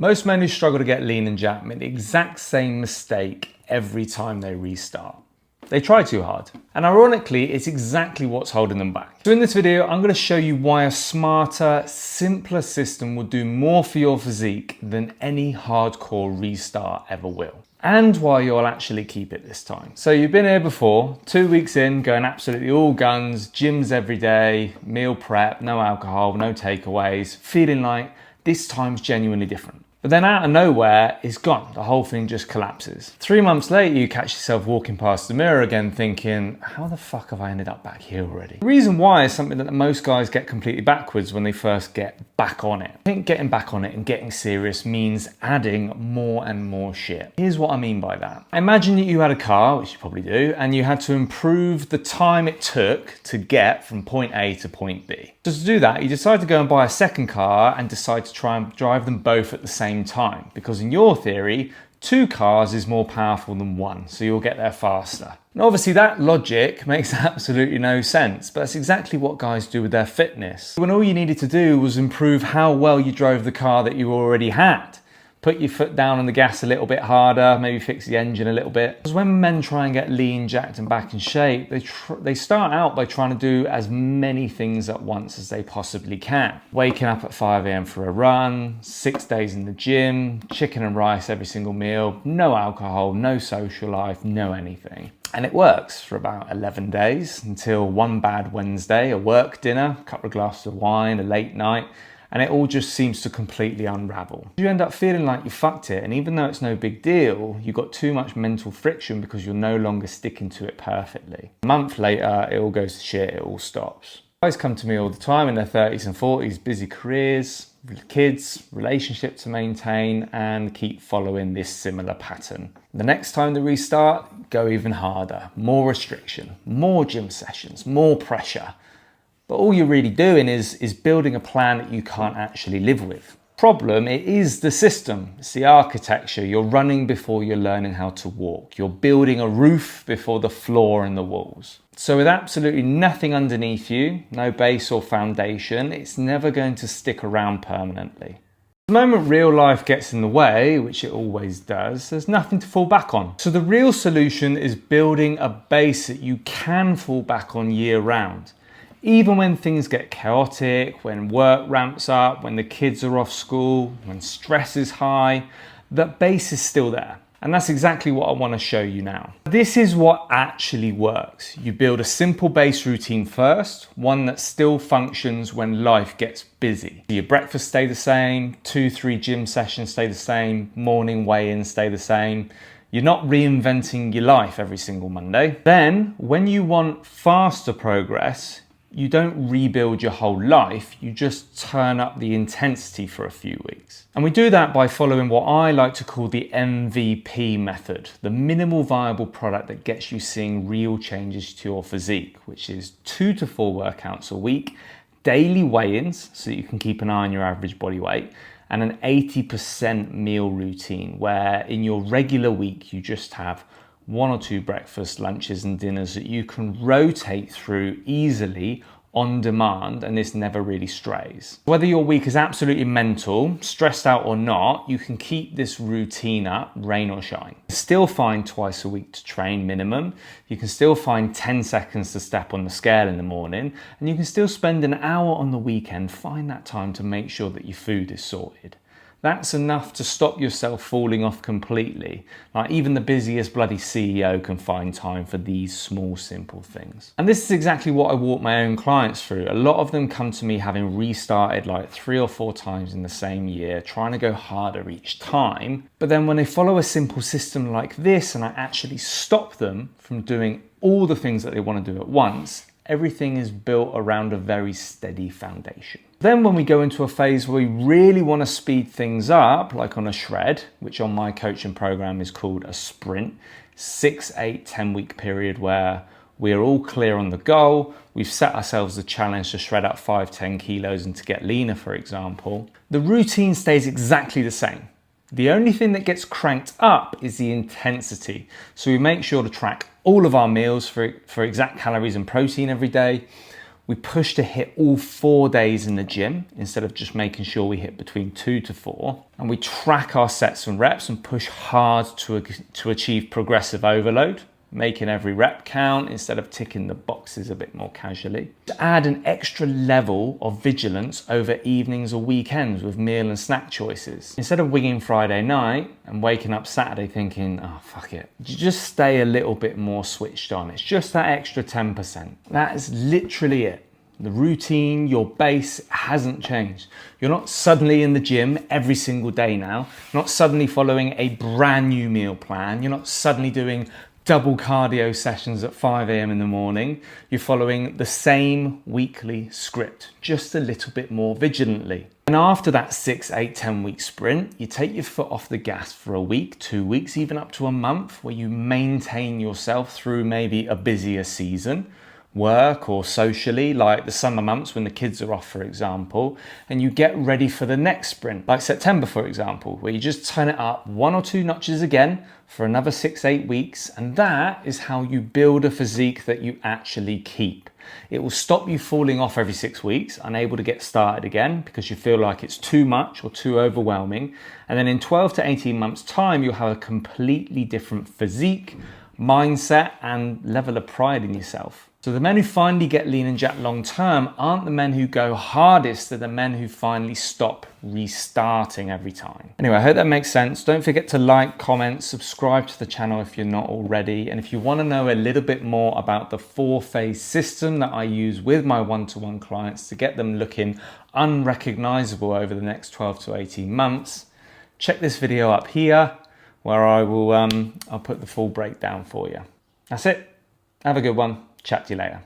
Most men who struggle to get lean and jacked make the exact same mistake every time they restart. They try too hard. And ironically, it's exactly what's holding them back. So in this video, I'm going to show you why a smarter, simpler system will do more for your physique than any hardcore restart ever will. And why you'll actually keep it this time. So you've been here before, 2 weeks in, going absolutely all guns, gyms every day, meal prep, no alcohol, no takeaways, feeling like this time's genuinely different. But then out of nowhere, it's gone. The whole thing just collapses. 3 months later, you catch yourself walking past the mirror again thinking, how the fuck have I ended up back here already? The reason why is something that most guys get completely backwards when they first get back on it. I think getting back on it and getting serious means adding more and more shit. Here's what I mean by that. Imagine that you had a car, which you probably do, and you had to improve the time it took to get from point A to point B. Just to do that, you decide to go and buy a second car and decide to try and drive them both at the same time, because in your theory, 2 cars is more powerful than 1, so you'll get there faster. And obviously that logic makes absolutely no sense, but that's exactly what guys do with their fitness. When all you needed to do was improve how well you drove the car that you already had. Put your foot down on the gas a little bit harder, maybe fix the engine a little bit. Because when men try and get lean, jacked and back in shape, they start out by trying to do as many things at once as they possibly can. Waking up at 5 AM for a run, 6 days in the gym, chicken and rice every single meal, no alcohol, no social life, no anything. And it works for about 11 days until one bad Wednesday, a work dinner, a couple of glasses of wine, a late night, and it all just seems to completely unravel. You end up feeling like you fucked it, and even though it's no big deal, you got too much mental friction because you're no longer sticking to it perfectly. A month later, it all goes to shit, it all stops. Guys come to me all the time in their 30s and 40s, busy careers, kids, relationship to maintain, and keep following this similar pattern. The next time they restart, go even harder. More restriction, more gym sessions, more pressure. But all you're really doing is building a plan that you can't actually live with. Problem, it is the system, it's the architecture. You're running before you're learning how to walk. You're building a roof before the floor and the walls. So with absolutely nothing underneath you, no base or foundation, it's never going to stick around permanently. The moment real life gets in the way, which it always does, there's nothing to fall back on. So the real solution is building a base that you can fall back on year round. Even when things get chaotic, when work ramps up, when the kids are off school, when stress is high, that base is still there. And that's exactly what I want to show you now. This is what actually works. You build a simple base routine first, one that still functions when life gets busy. Your breakfast stay the same, 2-3 gym sessions stay the same, morning weigh-ins stay the same. You're not reinventing your life every single Monday. Then, when you want faster progress, you don't rebuild your whole life, you just turn up the intensity for a few weeks. And we do that by following what I like to call the MVP method, the minimal viable product that gets you seeing real changes to your physique, which is 2 to 4 workouts a week, daily weigh-ins so that you can keep an eye on your average body weight, and an 80% meal routine where in your regular week you just have 1 or 2 breakfasts, lunches and dinners that you can rotate through easily on demand, and this never really strays. Whether your week is absolutely mental, stressed out or not, you can keep this routine up, rain or shine. Still find twice a week to train minimum. You can still find 10 seconds to step on the scale in the morning, and you can still spend an hour on the weekend. Find that time to make sure that your food is sorted. That's enough to stop yourself falling off completely. Like even the busiest bloody CEO can find time for these small, simple things. And this is exactly what I walk my own clients through. A lot of them come to me having restarted like 3 or 4 times in the same year, trying to go harder each time. But then when they follow a simple system like this and I actually stop them from doing all the things that they want to do at once, everything is built around a very steady foundation. Then when we go into a phase where we really want to speed things up, like on a shred, which on my coaching program is called a sprint, 6, 8, 10 week period where we're all clear on the goal, we've set ourselves the challenge to shred up 5-10 kilos and to get leaner, for example, the routine stays exactly the same. The only thing that gets cranked up is the intensity. So we make sure to track all of our meals for exact calories and protein every day. We push to hit all 4 days in the gym instead of just making sure we hit between 2 to 4. And we track our sets and reps and push hard to achieve progressive overload, making every rep count instead of ticking the boxes a bit more casually. To add an extra level of vigilance over evenings or weekends with meal and snack choices. Instead of winging Friday night and waking up Saturday thinking, oh, fuck it, you just stay a little bit more switched on. It's just that extra 10%. That is literally it. The routine, your base hasn't changed. You're not suddenly in the gym every single day now. You're not suddenly following a brand new meal plan. You're not suddenly doing double cardio sessions at 5 a.m. in the morning. You're following the same weekly script, just a little bit more vigilantly. And after that 6, 8, 10 week sprint, you take your foot off the gas for a week, 2 weeks, even up to a month, where you maintain yourself through maybe a busier season, work or socially, like the summer months when the kids are off, for example, and you get ready for the next sprint, like September, for example, where you just turn it up 1 or 2 notches again for another 6, 8 weeks. And that is how you build a physique that you actually keep. It will stop you falling off every 6 weeks, unable to get started again because you feel like it's too much or too overwhelming. And then in 12 to 18 months time, you'll have a completely different physique, mindset, and level of pride in yourself. So the men who finally get lean and jacked long term aren't the men who go hardest, they're the men who finally stop restarting every time. Anyway, I hope that makes sense. Don't forget to like, comment, subscribe to the channel if you're not already. And if you want to know a little bit more about the 4-phase system that I use with my one-to-one clients to get them looking unrecognizable over the next 12 to 18 months, check this video up here where I'll put the full breakdown for you. That's it. Have a good one. Chat to you later.